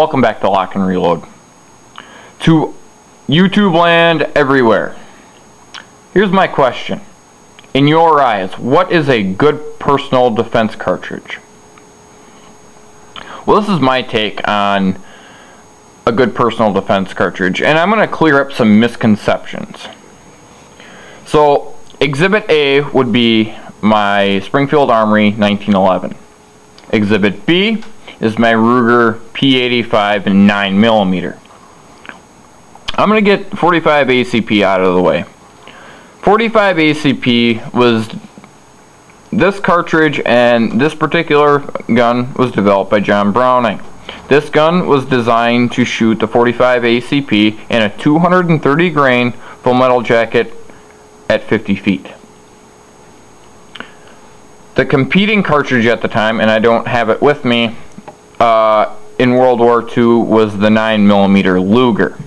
welcome back to Lock and Reload. To YouTube land everywhere. Here's my question. In your eyes, what is a good personal defense cartridge? Well, this is my take on a good personal defense cartridge, and I'm going to clear up some misconceptions. So, Exhibit A would be my Springfield Armory 1911. Exhibit B is my Ruger P85 in 9mm. I'm going to get 45 ACP out of the way. 45 ACP was this cartridge, and this particular gun was developed by John Browning. This gun was designed to shoot the 45 ACP in a 230 grain full metal jacket at 50 feet. The competing cartridge at the time, and I don't have it with me, in World War II was the 9mm Luger.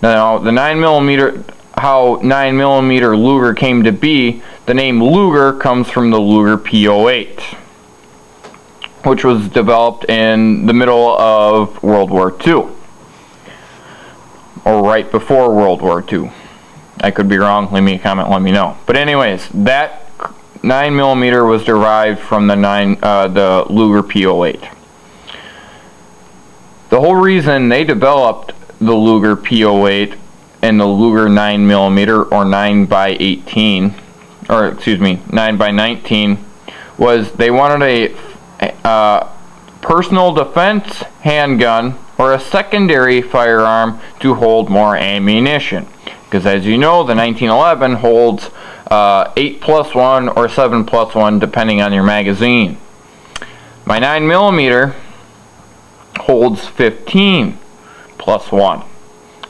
Now, the 9mm, how 9mm Luger came to be, the name Luger comes from the Luger P08, which was developed in the middle of World War II, or right before World War II. I could be wrong. Leave me a comment, let me know. But anyways, that 9mm was derived from the Luger P08. The whole reason they developed the Luger P08 and the Luger 9mm or 9x18, or excuse me, 9x19, was they wanted a personal defense handgun or a secondary firearm to hold more ammunition. Because as you know, the 1911 holds 8+1 or 7+1 depending on your magazine. My 9mm holds 15+1,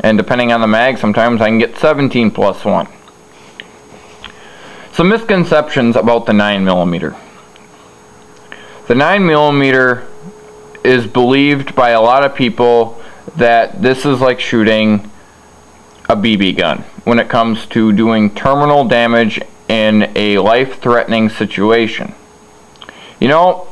and depending on the mag, sometimes I can get 17+1. Some misconceptions about the 9mm. The 9mm is believed by a lot of people that this is like shooting a BB gun when it comes to doing terminal damage in a life-threatening situation. You know,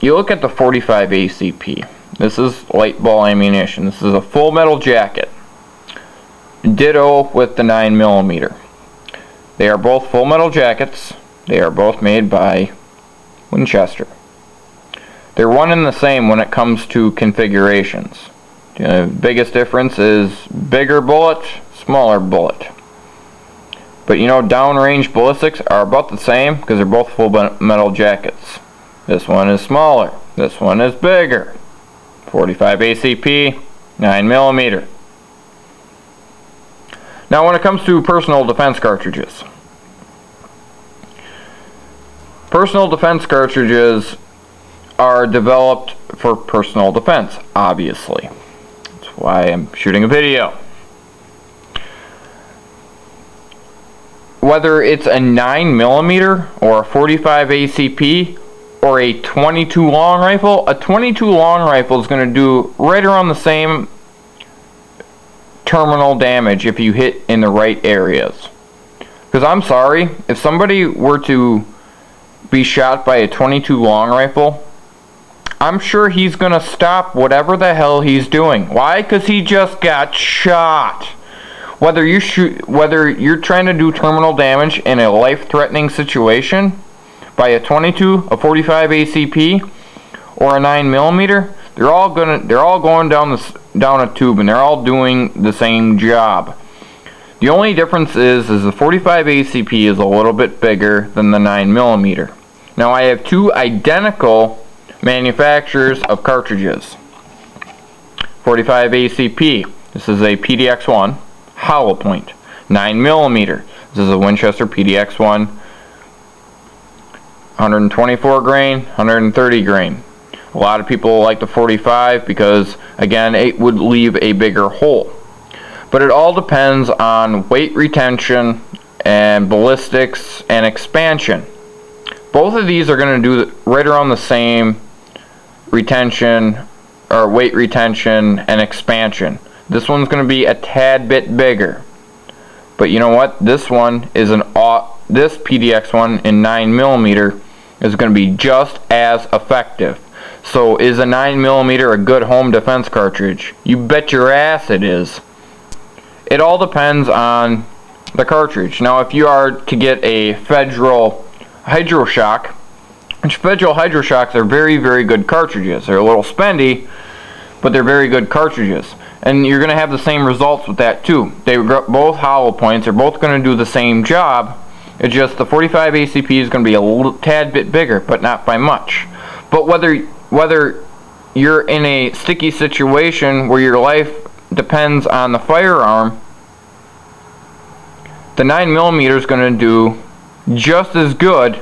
you look at the 45 ACP. This is light ball ammunition. This is a full metal jacket. Ditto with the 9mm. They are both full metal jackets. They are both made by Winchester. They're one and the same when it comes to configurations. The biggest difference is bigger bullet, smaller bullet. But you know, downrange ballistics are about the same because they're both full metal jackets. This one is smaller. This one is bigger. 45 ACP, 9mm. Now when it comes to personal defense cartridges. Personal defense cartridges are developed for personal defense, obviously. That's why I'm shooting a video. Whether it's a 9mm or a 45 ACP or a 22 long rifle, a 22 long rifle is going to do right around the same terminal damage if you hit in the right areas. Because I'm sorry, if somebody were to be shot by a 22 long rifle, I'm sure he's going to stop whatever the hell he's doing. Why? Because he just got shot. Whether you're trying to do terminal damage in a life-threatening situation by a 22, a 45 ACP, or a 9mm, they're all going down a tube, and they're all doing the same job. The only difference is the 45 ACP is a little bit bigger than the 9mm. Now I have two identical manufacturers of cartridges. 45 ACP. This is a PDX-1 hollow point. 9mm. This is a Winchester PDX-1. 124 grain, 130 grain. A lot of people like the 45 because, again, it would leave a bigger hole. But it all depends on weight retention and ballistics and expansion. Both of these are going to do right around the same retention, or weight retention and expansion. This one's going to be a tad bit bigger. But you know what? This one is this PDX-1 in 9mm is going to be just as effective. So is a 9mm a good home defense cartridge? You bet your ass it is. It all depends on the cartridge. Now if you are to get a Federal Hydro-Shock, which Federal Hydro-Shocks are very, very good cartridges. They're a little spendy, but they're very good cartridges. And you're going to have the same results with that too. They're both hollow points. They're both going to do the same job. It's just the 45 ACP is going to be a little tad bit bigger, but not by much. But whether you're in a sticky situation where your life depends on the firearm, the 9mm is going to do just as good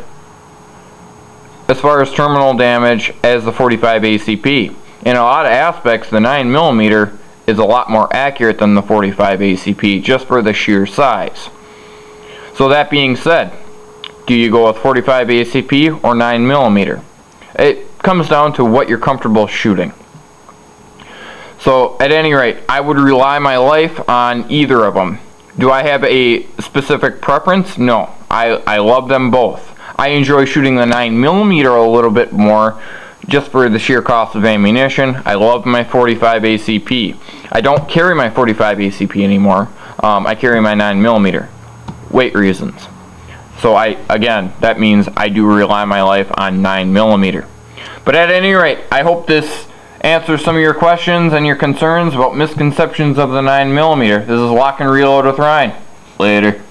as far as terminal damage as the 45 ACP. In a lot of aspects, the 9mm is a lot more accurate than the 45 ACP just for the sheer size. So that being said, do you go with 45 ACP or 9mm? It comes down to what you're comfortable shooting. So at any rate, I would rely my life on either of them. Do I have a specific preference? No. I love them both. I enjoy shooting the 9mm a little bit more just for the sheer cost of ammunition. I love my 45 ACP. I don't carry my 45 ACP anymore. I carry my 9mm. Weight reasons. So again, that means I do rely my life on 9mm. But at any rate, I hope this answers some of your questions and your concerns about misconceptions of the 9mm. This is Lock and Reload with Ryan. Later.